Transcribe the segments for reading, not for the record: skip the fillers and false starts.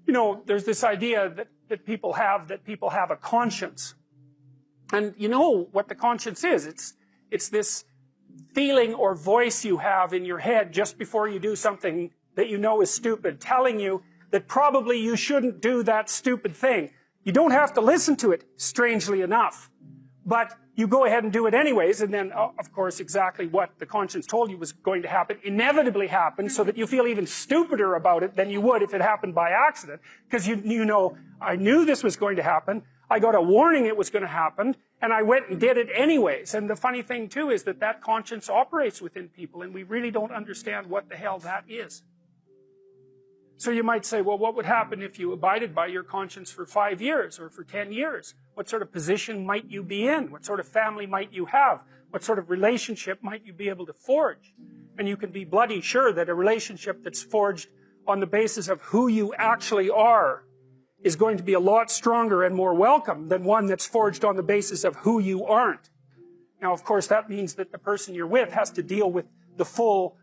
you know, there's this idea that people have a conscience. And you know what the conscience is. It's this feeling or voice you have in your head just before you do something that you know is stupid, telling you that probably you shouldn't do that stupid thing. You don't have to listen to it, strangely enough. But you go ahead and do it anyways, and then, of course, exactly what the conscience told you was going to happen inevitably happens, so that you feel even stupider about it than you would if it happened by accident. Because you know, I knew this was going to happen, I got a warning it was going to happen, and I went and did it anyways. And the funny thing, too, is that that conscience operates within people, and we really don't understand what the hell that is. So you might say, well, what would happen if you abided by your conscience for 5 years or for 10 years? What sort of position might you be in? What sort of family might you have? What sort of relationship might you be able to forge? And you can be bloody sure that a relationship that's forged on the basis of who you actually are is going to be a lot stronger and more welcome than one that's forged on the basis of who you aren't. Now, of course, that means that the person you're with has to deal with the full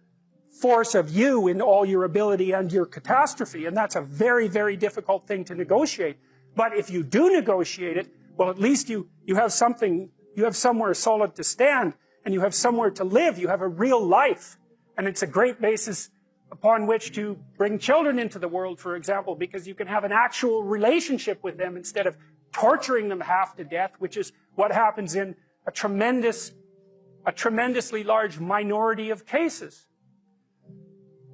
force of you in all your ability and your catastrophe, and that's a very, very difficult thing to negotiate. But if you do negotiate it, well, at least you have something, you have somewhere solid to stand, and you have somewhere to live, you have a real life. And it's a great basis upon which to bring children into the world, for example, because you can have an actual relationship with them instead of torturing them half to death, which is what happens in a tremendously large minority of cases.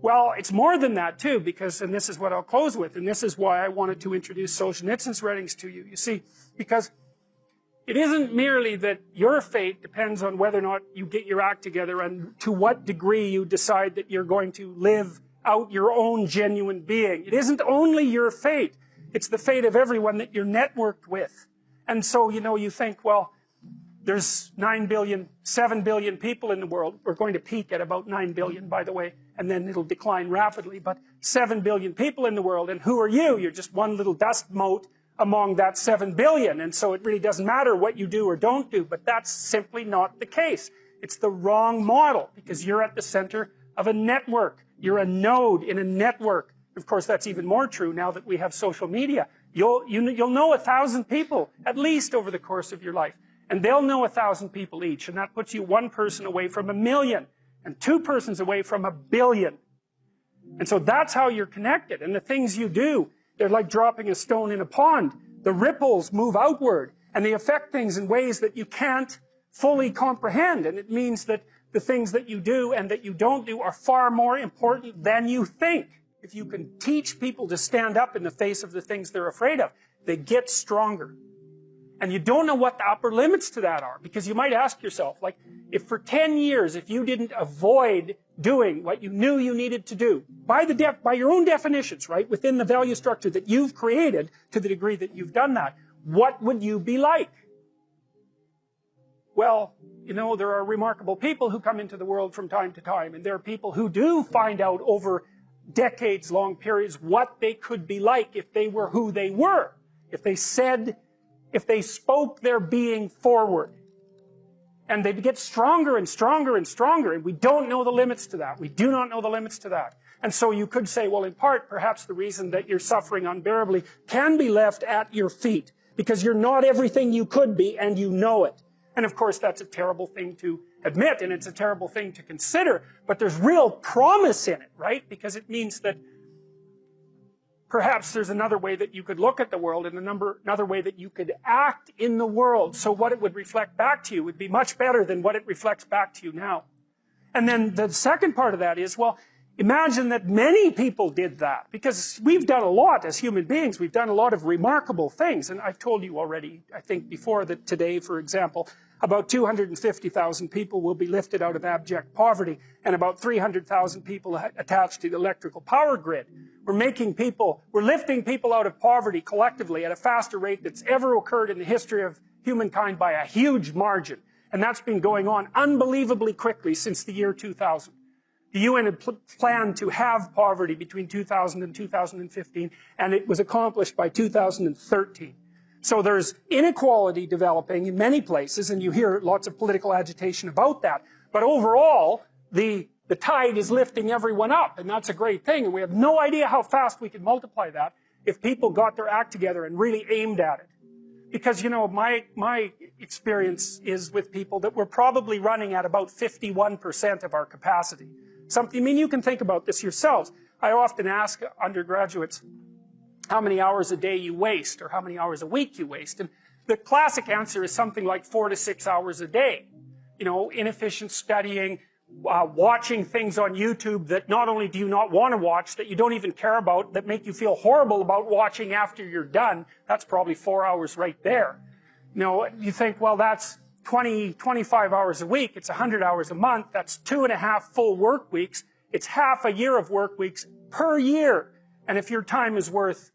Well, it's more than that, too, because, and this is what I'll close with, and this is why I wanted to introduce Solzhenitsyn's writings to you. You see, because it isn't merely that your fate depends on whether or not you get your act together and to what degree you decide that you're going to live out your own genuine being. It isn't only your fate. It's the fate of everyone that you're networked with. And so, you know, you think, well, there's 7 billion people in the world. We're going to peak at about 9 billion, by the way, and then it'll decline rapidly. But 7 billion people in the world, and who are you? You're just one little dust mote among that 7 billion. And so it really doesn't matter what you do or don't do, but that's simply not the case. It's the wrong model, because you're at the center of a network. You're a node in a network. Of course, that's even more true now that we have social media. You'll know 1,000 people, at least, over the course of your life. And they'll know 1,000 people each, and that puts you one person away from 1 million, and 2 persons away from 1 billion. And so that's how you're connected. And the things you do, they're like dropping a stone in a pond. The ripples move outward, and they affect things in ways that you can't fully comprehend. And it means that the things that you do and that you don't do are far more important than you think. If you can teach people to stand up in the face of the things they're afraid of, they get stronger. And you don't know what the upper limits to that are, because you might ask yourself, like, if for 10 years, if you didn't avoid doing what you knew you needed to do, by your own definitions, right, within the value structure that you've created, to the degree that you've done that, what would you be like? Well, you know, there are remarkable people who come into the world from time to time, and there are people who do find out over decades-long periods what they could be like if they were who they were, if they spoke their being forward. And they get stronger and stronger and stronger, and we don't know the limits to that. We do not know the limits to that. And so you could say, well, in part, perhaps the reason that you're suffering unbearably can be left at your feet, because you're not everything you could be, and you know it. And of course, that's a terrible thing to admit, and it's a terrible thing to consider, but there's real promise in it, right? Because it means that perhaps there's another way that you could look at the world, and another way that you could act in the world, so what it would reflect back to you would be much better than what it reflects back to you now. And then the second part of that is, well, imagine that many people did that, because we've done a lot as human beings. We've done a lot of remarkable things, and I've told you already, I think before, that today, for example, about 250,000 people will be lifted out of abject poverty, and about 300,000 people attached to the electrical power grid. We're lifting people out of poverty collectively at a faster rate that's ever occurred in the history of humankind by a huge margin. And that's been going on unbelievably quickly since the year 2000. The UN had planned to have poverty between 2000 and 2015, and it was accomplished by 2013. So there's inequality developing in many places, and you hear lots of political agitation about that. But overall, the tide is lifting everyone up, and that's a great thing. And we have no idea how fast we can multiply that. if people got their act together and really aimed at it. Because, you know, my experience is with people that we're probably running at about 51% of our capacity. I mean, you can think about this yourselves. I often ask undergraduates how many hours a day you waste, or how many hours a week you waste. And the classic answer is something like 4 to 6 hours a day. You know, inefficient studying, watching things on YouTube that not only do you not want to watch, that you don't even care about, that make you feel horrible about watching after you're done. That's probably 4 hours right there. You know, you think, well, that's 25 hours a week. It's 100 hours a month. That's 2.5 full work weeks. It's half a year of work weeks per year. And if your time is worth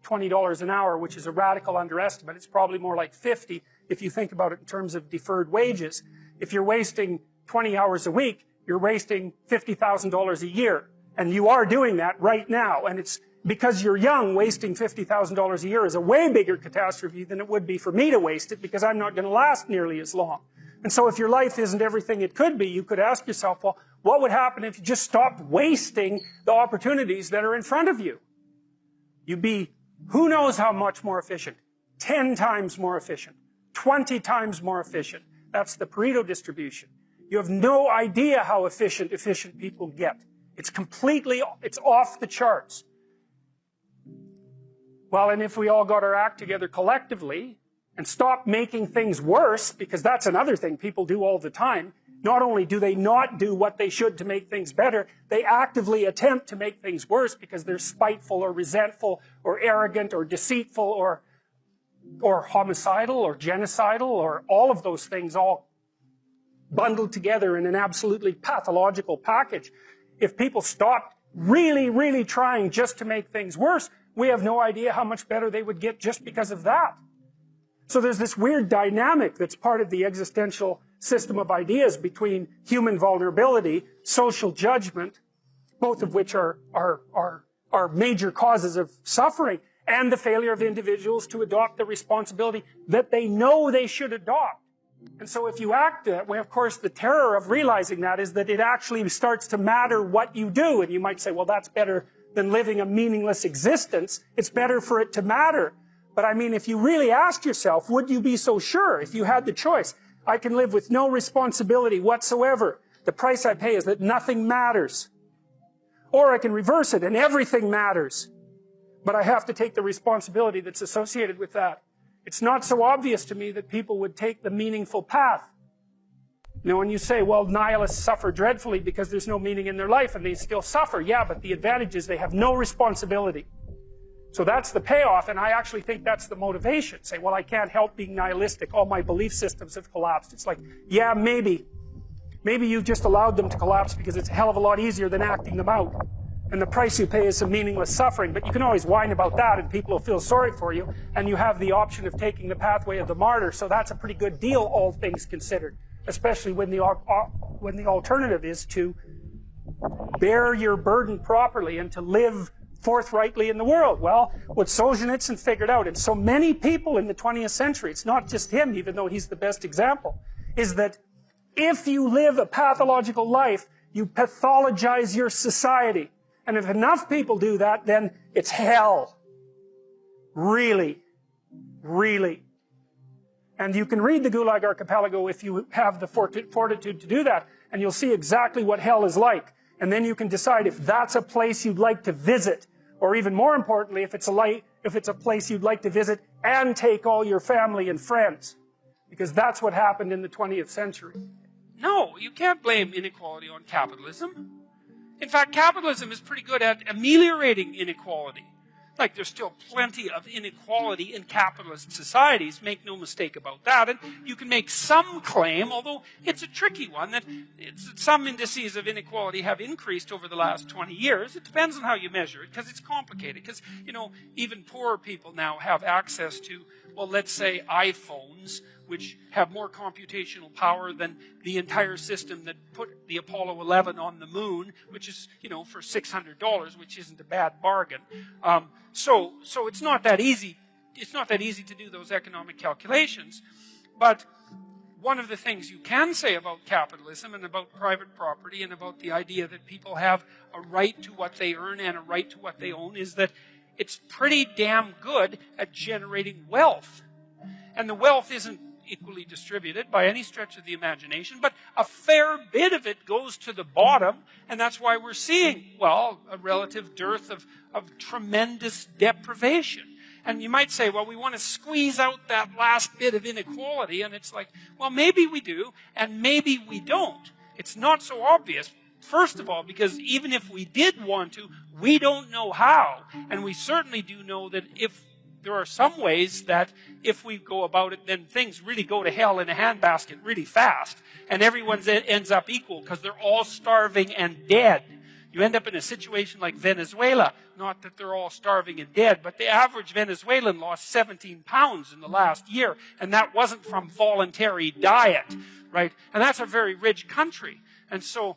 $20 an hour, which is a radical underestimate, it's probably more like 50 if you think about it in terms of deferred wages. If you're wasting 20 hours a week, you're wasting $50,000 a year. And you are doing that right now. And it's because you're young, wasting $50,000 a year is a way bigger catastrophe than it would be for me to waste it, because I'm not going to last nearly as long. And so if your life isn't everything it could be, you could ask yourself, well, what would happen if you just stopped wasting the opportunities that are in front of you? You'd be, who knows how much more efficient? 10 times more efficient. 20 times more efficient. That's the Pareto distribution. You have no idea how efficient people get. It's off the charts. Well, and if we all got our act together collectively and stopped making things worse, because that's another thing people do all the time, not only do they not do what they should to make things better, they actively attempt to make things worse because they're spiteful or resentful or arrogant or deceitful or homicidal or genocidal, or all of those things all bundled together in an absolutely pathological package. If people stopped really, really trying just to make things worse, we have no idea how much better they would get just because of that. So there's this weird dynamic that's part of the existential system of ideas between human vulnerability, social judgment, both of which are major causes of suffering, and the failure of individuals to adopt the responsibility that they know they should adopt. And so if you act that way, of course, the terror of realizing that is that it actually starts to matter what you do. And you might say, well, that's better than living a meaningless existence. It's better for it to matter. But I mean, if you really asked yourself, would you be so sure if you had the choice? I can live with no responsibility whatsoever. The price I pay is that nothing matters. Or I can reverse it and everything matters. But I have to take the responsibility that's associated with that. It's not so obvious to me that people would take the meaningful path. You know, when you say, well, nihilists suffer dreadfully because there's no meaning in their life and they still suffer. Yeah, but the advantage is they have no responsibility. So that's the payoff, and I actually think that's the motivation. Say, well, I can't help being nihilistic. All my belief systems have collapsed. It's like, yeah, maybe. Maybe you've just allowed them to collapse because it's a hell of a lot easier than acting them out. And the price you pay is some meaningless suffering, but you can always whine about that and people will feel sorry for you, and you have the option of taking the pathway of the martyr, so that's a pretty good deal, all things considered, especially when the alternative is to bear your burden properly and to live forthrightly in the world. Well, what Solzhenitsyn figured out, and so many people in the 20th century, it's not just him, even though he's the best example, is that if you live a pathological life, you pathologize your society. And if enough people do that, then it's hell. Really. Really. And you can read the Gulag Archipelago if you have the fortitude to do that, and you'll see exactly what hell is like. And then you can decide if that's a place you'd like to visit, or even more importantly, if it's a place you'd like to visit and take all your family and friends. Because that's what happened in the 20th century. No, you can't blame inequality on capitalism. In fact, capitalism is pretty good at ameliorating inequality. Like, there's still plenty of inequality in capitalist societies, make no mistake about that. And you can make some claim, although it's a tricky one, that some indices of inequality have increased over the last 20 years. It depends on how you measure it, because it's complicated. Because, you know, even poorer people now have access to, well, let's say iPhones, which have more computational power than the entire system that put the Apollo 11 on the moon, which is, you know, for $600, which isn't a bad bargain. So it's not that easy. It's not that easy to do those economic calculations. But one of the things you can say about capitalism and about private property and about the idea that people have a right to what they earn and a right to what they own is that it's pretty damn good at generating wealth. And the wealth isn't equally distributed by any stretch of the imagination, but a fair bit of it goes to the bottom, and that's why we're seeing, well, a relative dearth of tremendous deprivation. And you might say, well, we want to squeeze out that last bit of inequality, and it's like, well, maybe we do, and maybe we don't. It's not so obvious. First of all, because even if we did want to, we don't know how. And we certainly do know that if there are some ways that if we go about it, then things really go to hell in a handbasket really fast. And everyone ends up equal because they're all starving and dead. You end up in a situation like Venezuela. Not that they're all starving and dead, but the average Venezuelan lost 17 pounds in the last year. And that wasn't from voluntary diet, right? And that's a very rich country. And so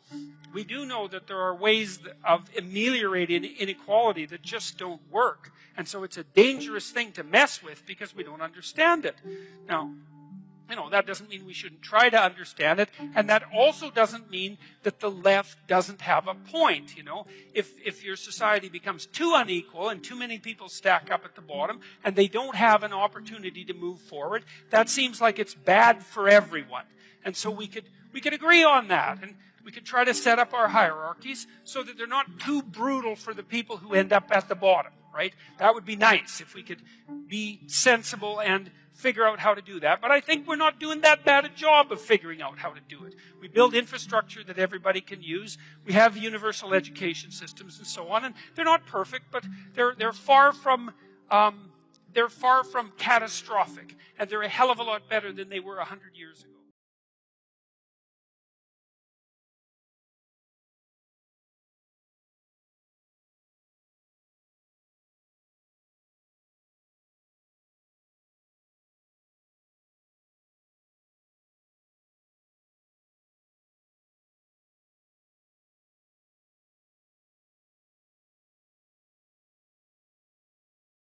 we do know that there are ways of ameliorating inequality that just don't work. And so it's a dangerous thing to mess with because we don't understand it. Now, that doesn't mean we shouldn't try to understand it. And that also doesn't mean that the left doesn't have a point. If your society becomes too unequal and too many people stack up at the bottom and they don't have an opportunity to move forward, that seems like it's bad for everyone. And so we could agree on that. And we could try to set up our hierarchies so that they're not too brutal for the people who end up at the bottom, right? That would be nice if we could be sensible and figure out how to do that. But I think we're not doing that bad a job of figuring out how to do it. We build infrastructure that everybody can use. We have universal education systems and so on. And they're not perfect, but they're far from catastrophic. And they're a hell of a lot better than they were 100 years ago.